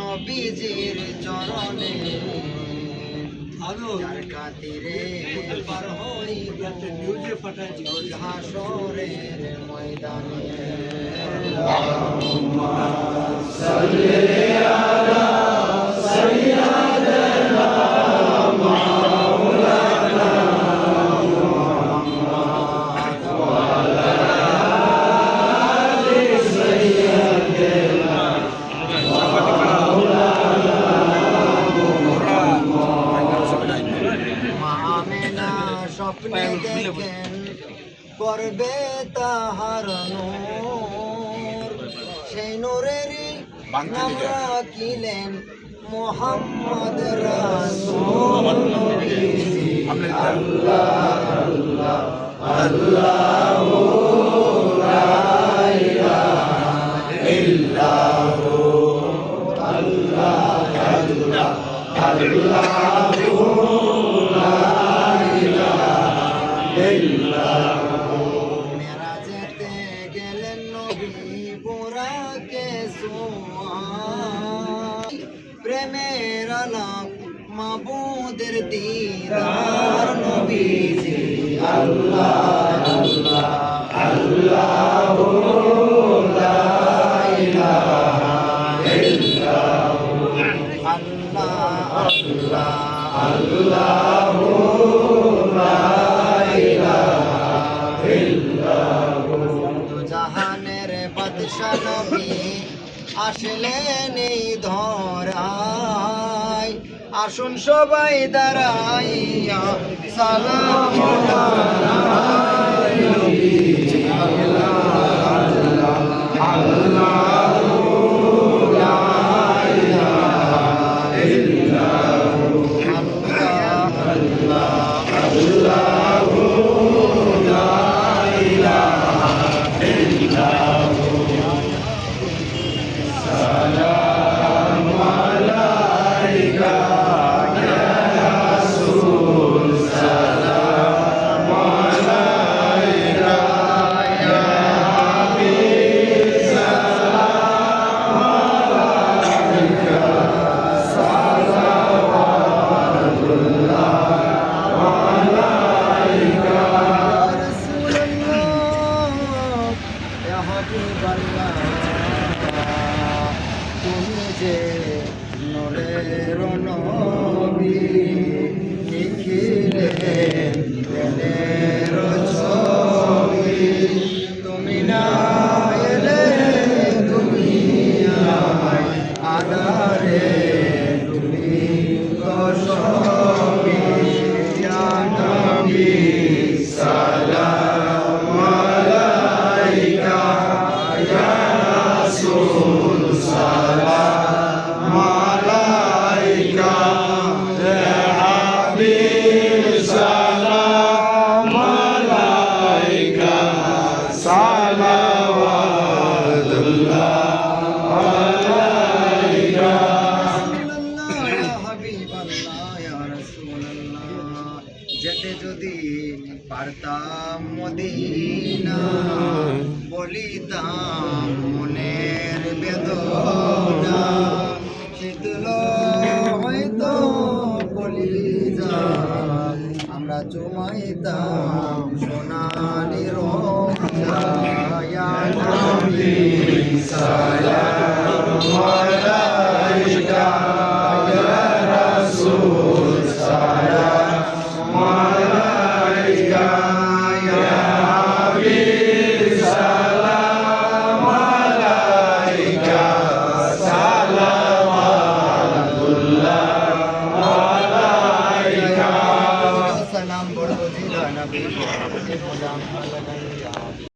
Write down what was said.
নবীজির চরণে যার খাতিরে পার হই হাসরের ময়দানে আল্লাহুম্মা সাল্লি আলা সাইয়্যিদিনা মাওলানা মুহাম্মদ ওয়া আলা আলি সাইয়্যিদিনা স্বপ্নে দেখেন করবে তাহার নূর সেই নূরেরই নাম রাখিলেন মুহাম্মদ রাসূল আল্লাহ আল্লাহ আল্লাহু লা ইলাহা ইল্লাহু আল্লাহ আল্লাহ আল্লাহু মেরাজেতে গেলেন নবী বুরাকে সোয়াই প্রেমের আলাপ মাবুদের দিদার নবীজি আল্লাহ আল্লাহ আল্লাহু লা ইলাহা ইল্লাহু আল্লাহ আল্লাহ আল্লাহু জাহানের বাদশা নবী আসলেন এই ধরায় আসুন সবাই দাঁড়াইয়া সালাম নবীজি আল্লাহ আল্লাহ লা ইলাহা ইল্লাহু আল্লাহ আল্লাহ আল্লাহু লা ইলাহা ইল্লাহু সালামু আলাইকা ইয়া রাসূল সালামু আলাইকা ইয়া হাবিব সালামু আলাইকা সালাওয়াতুল্লাহ তুমি যে নূরের নবী নিখিলেন প্রেমের ছবি তুমি না এলে দুনিয়ায় আধারে তুমি তো সবই ইয়া নবী সালাম আলাইকা ইয়া রাসূল সালাম আলাইকা ইয়া হাবিব সালাম আলাইকা সালাওয়াতুল্লাহ আলাইকা ইয়া হাবিবাল্লাহ ইয়া রাসূলুল্লাহ যেতে যদি পারতাম মদিনা বলিতাম মনের বেদনা শীতল হয়তো কলিজা আমরা চুমাইতাম সোনালি রোজা ইয়া নবী সালাম